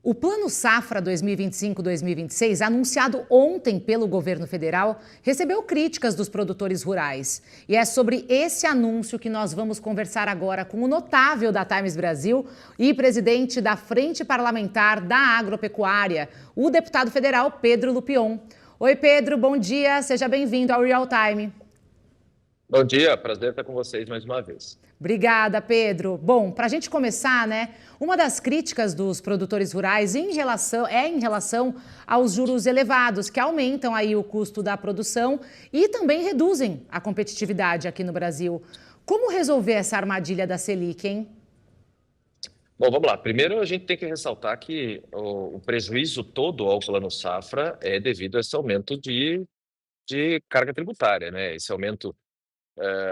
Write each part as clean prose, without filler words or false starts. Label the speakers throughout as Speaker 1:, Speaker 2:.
Speaker 1: O Plano Safra 2025-2026, anunciado ontem pelo governo federal, recebeu críticas dos produtores rurais. E é sobre esse anúncio que nós vamos conversar agora com o notável da Times Brasil e presidente da Frente Parlamentar da Agropecuária, o deputado federal Pedro Lupion. Oi, Pedro, bom dia, seja bem-vindo ao Real Time.
Speaker 2: Bom dia, prazer estar com vocês mais uma vez.
Speaker 1: Obrigada, Pedro. Bom, para a gente começar, uma das críticas dos produtores rurais em relação aos juros elevados, que aumentam aí o custo da produção e também reduzem a competitividade aqui no Brasil. Como resolver essa armadilha da Selic, hein?
Speaker 2: Bom, vamos lá. Primeiro, a gente tem que ressaltar que o prejuízo todo ao Plano Safra é devido a esse aumento de carga tributária, né? Esse aumento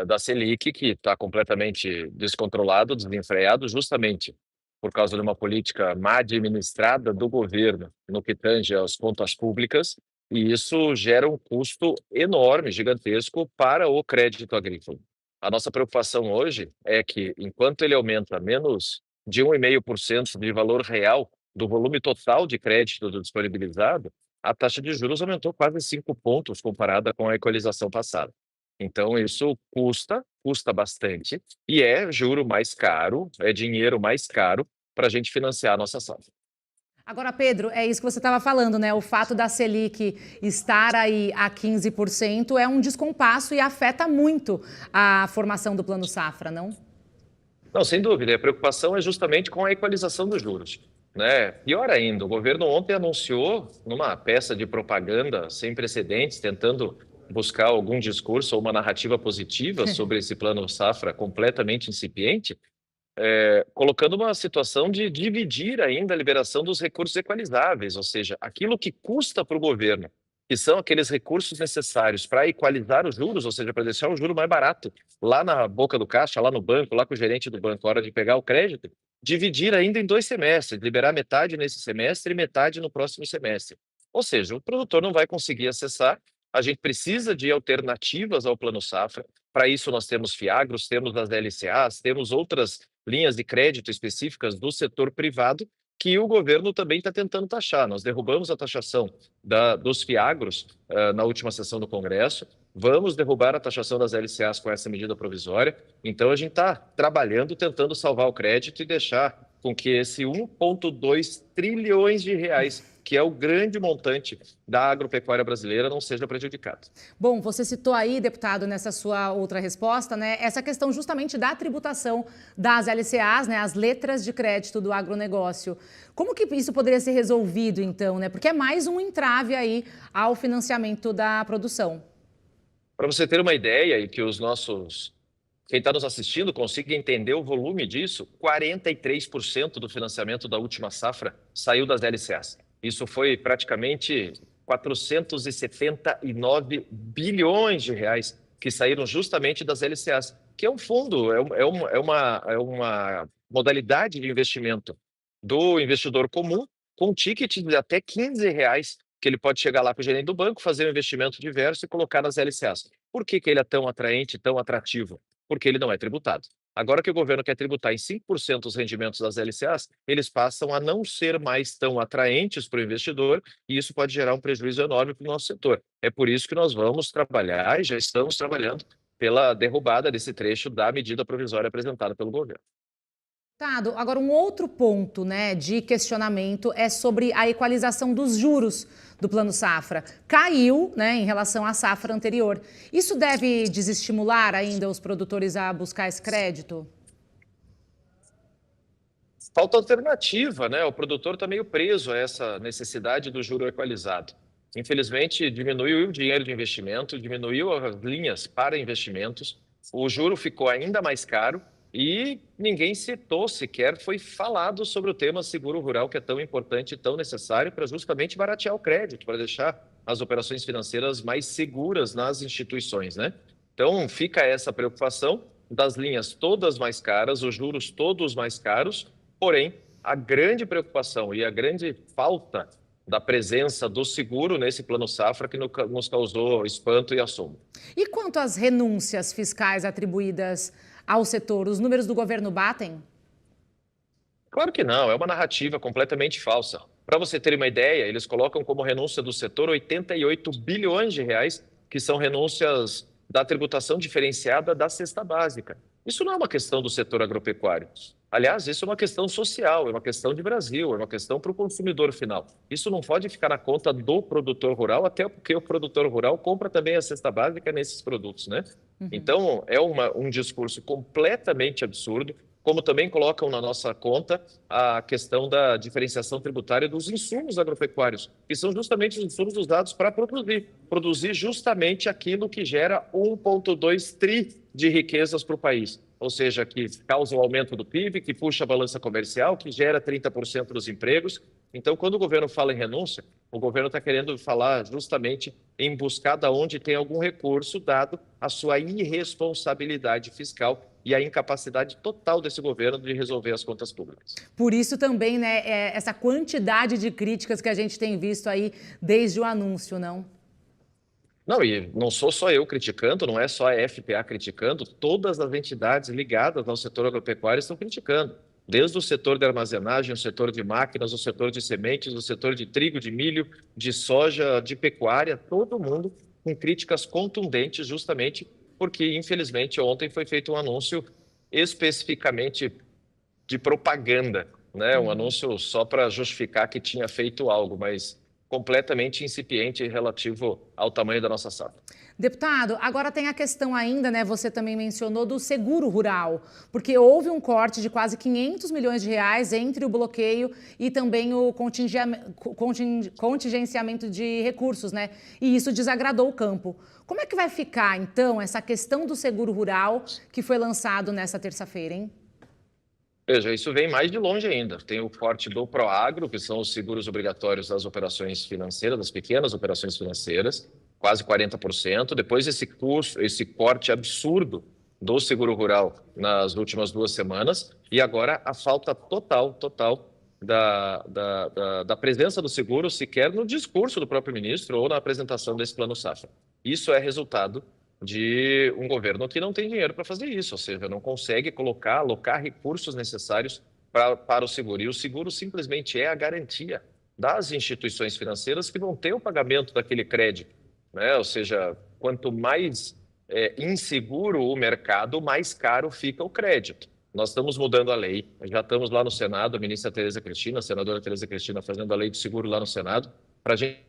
Speaker 2: da Selic, que está completamente descontrolado, desenfreado, justamente por causa de uma política má administrada do governo no que tange às contas públicas, e isso gera um custo enorme, gigantesco, para o crédito agrícola. A nossa preocupação hoje é que, enquanto ele aumenta menos de 1,5% de valor real do volume total de crédito disponibilizado, a taxa de juros aumentou quase 5 pontos comparada com a equalização passada. Então, isso custa bastante, e é juro mais caro, é dinheiro mais caro para a gente financiar a nossa safra.
Speaker 1: Agora, Pedro, é isso que você estava falando, né? O fato da Selic estar aí a 15% é um descompasso e afeta muito a formação do Plano Safra, não?
Speaker 2: Não, sem dúvida, a preocupação é justamente com a equalização dos juros, né? Pior ainda, o governo ontem anunciou, numa peça de propaganda sem precedentes, tentando buscar algum discurso ou uma narrativa positiva sobre esse Plano Safra completamente incipiente, colocando uma situação de dividir ainda a liberação dos recursos equalizáveis, ou seja, aquilo que custa para o governo, que são aqueles recursos necessários para equalizar os juros, ou seja, para deixar o juro mais barato lá na boca do caixa, lá no banco, lá com o gerente do banco, a hora de pegar o crédito, dividir ainda em 2 semestres, liberar metade nesse semestre e metade no próximo semestre. Ou seja, o produtor não vai conseguir acessar, a gente precisa de alternativas ao Plano Safra. Para isso nós temos FIAGROS, temos as LCAs, temos outras linhas de crédito específicas do setor privado que o governo também está tentando taxar. Nós derrubamos a taxação dos FIAGROS na última sessão do Congresso, vamos derrubar a taxação das LCAs com essa medida provisória. Então, a gente está trabalhando, tentando salvar o crédito e deixar com que esse 1,2 trilhões de reais, que é o grande montante da agropecuária brasileira, não seja prejudicado.
Speaker 1: Bom, você citou aí, deputado, nessa sua outra resposta, essa questão justamente da tributação das LCAs, as letras de crédito do agronegócio. Como que isso poderia ser resolvido, então, Porque é mais um entrave aí ao financiamento da produção.
Speaker 2: Para você ter uma ideia e que quem está nos assistindo consiga entender o volume disso, 43% do financiamento da última safra saiu das LCAs. Isso foi praticamente 479 bilhões de reais que saíram justamente das LCAs, que é um fundo, é uma modalidade de investimento do investidor comum com ticket de até R$ 15, que ele pode chegar lá com o gerente do banco, fazer um investimento diverso e colocar nas LCAs. Por que ele é tão atraente, tão atrativo? Porque ele não é tributado. Agora que o governo quer tributar em 5% os rendimentos das LCAs, eles passam a não ser mais tão atraentes para o investidor, e isso pode gerar um prejuízo enorme para o nosso setor. É por isso que nós vamos trabalhar, e já estamos trabalhando, pela derrubada desse trecho da medida provisória apresentada pelo governo.
Speaker 1: Deputado, agora um outro ponto, de questionamento é sobre a equalização dos juros do Plano Safra. Caiu, em relação à safra anterior. Isso deve desestimular ainda os produtores a buscar esse crédito?
Speaker 2: Falta alternativa, O produtor está meio preso a essa necessidade do juro equalizado. Infelizmente, diminuiu o dinheiro de investimento, diminuiu as linhas para investimentos, o juro ficou ainda mais caro e ninguém citou sequer, foi falado sobre o tema seguro rural, que é tão importante e tão necessário para justamente baratear o crédito, para deixar as operações financeiras mais seguras nas instituições, Então, fica essa preocupação das linhas todas mais caras, os juros todos mais caros. Porém, a grande preocupação e a grande falta da presença do seguro nesse Plano Safra que nos causou espanto e assombro.
Speaker 1: E quanto às renúncias fiscais atribuídas ao setor, os números do governo batem?
Speaker 2: Claro que não, é uma narrativa completamente falsa. Para você ter uma ideia, eles colocam como renúncia do setor 88 bilhões de reais, que são renúncias da tributação diferenciada da cesta básica. Isso não é uma questão do setor agropecuário. Aliás, isso é uma questão social, é uma questão de Brasil, é uma questão para o consumidor final. Isso não pode ficar na conta do produtor rural, até porque o produtor rural compra também a cesta básica nesses produtos, né? Então, é um discurso completamente absurdo, como também colocam na nossa conta a questão da diferenciação tributária dos insumos agropecuários, que são justamente os insumos usados para produzir justamente aquilo que gera 1,2 tri de riquezas para o país, ou seja, que causa o aumento do PIB, que puxa a balança comercial, que gera 30% dos empregos. Então, quando o governo fala em renúncia, o governo está querendo falar justamente em buscar da onde tem algum recurso, dado a sua irresponsabilidade fiscal e a incapacidade total desse governo de resolver as contas públicas.
Speaker 1: Por isso também, né, essa quantidade de críticas que a gente tem visto aí desde o anúncio, não?
Speaker 2: Não, e não sou só eu criticando, não é só a FPA criticando, todas as entidades ligadas ao setor agropecuário estão criticando. Desde o setor de armazenagem, o setor de máquinas, o setor de sementes, o setor de trigo, de milho, de soja, de pecuária, todo mundo com críticas contundentes, justamente porque, infelizmente, ontem foi feito um anúncio especificamente de propaganda, né? Um anúncio só para justificar que tinha feito algo, mas completamente incipiente relativo ao tamanho da nossa safra.
Speaker 1: Deputado, agora tem a questão ainda, né, você também mencionou, do seguro rural, porque houve um corte de quase 500 milhões de reais entre o bloqueio e também o contingenciamento de recursos, né? E isso desagradou o campo. Como é que vai ficar, então, essa questão do seguro rural que foi lançado nessa terça-feira, hein?
Speaker 2: Veja, isso vem mais de longe ainda. Tem o corte do Proagro, que são os seguros obrigatórios das operações financeiras, das pequenas operações financeiras, quase 40%. Depois esse corte absurdo do seguro rural nas últimas 2 semanas. E agora a falta total da presença do seguro sequer no discurso do próprio ministro ou na apresentação desse plano safra. Isso é resultado de um governo que não tem dinheiro para fazer isso, ou seja, não consegue alocar recursos necessários para o seguro. E o seguro simplesmente é a garantia das instituições financeiras que vão ter o pagamento daquele crédito, né? Ou seja, quanto mais inseguro o mercado, mais caro fica o crédito. Nós estamos mudando a lei, já estamos lá no Senado, a ministra Tereza Cristina, a senadora Tereza Cristina, fazendo a lei do seguro lá no Senado, para a gente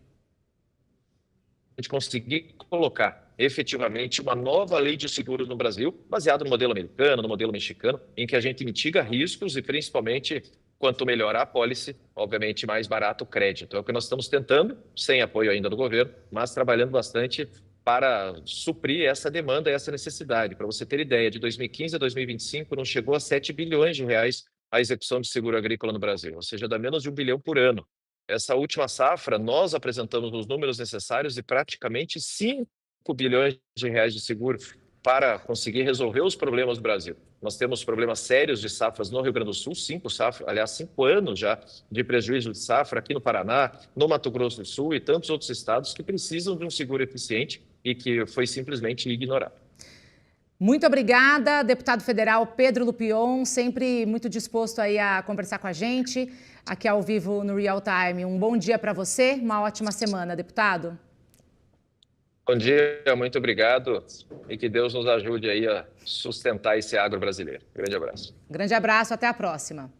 Speaker 2: conseguir colocar efetivamente uma nova lei de seguros no Brasil, baseada no modelo americano, no modelo mexicano, em que a gente mitiga riscos e, principalmente, quanto melhor a apólice, obviamente mais barato o crédito. É o que nós estamos tentando, sem apoio ainda do governo, mas trabalhando bastante para suprir essa demanda e essa necessidade. Para você ter ideia, de 2015 a 2025 não chegou a 7 bilhões de reais a execução de seguro agrícola no Brasil, ou seja, dá menos de 1 bilhão por ano. Essa última safra, nós apresentamos os números necessários e praticamente 5 bilhões de reais de seguro para conseguir resolver os problemas do Brasil. Nós temos problemas sérios de safras no Rio Grande do Sul, 5 anos já de prejuízo de safra aqui no Paraná, no Mato Grosso do Sul e tantos outros estados que precisam de um seguro eficiente e que foi simplesmente ignorado.
Speaker 1: Muito obrigada, deputado federal Pedro Lupion, sempre muito disposto aí a conversar com a gente, aqui ao vivo no Real Time. Um bom dia para você, uma ótima semana, deputado.
Speaker 2: Bom dia, muito obrigado e que Deus nos ajude aí a sustentar esse agro brasileiro. Grande abraço.
Speaker 1: Grande abraço, até a próxima.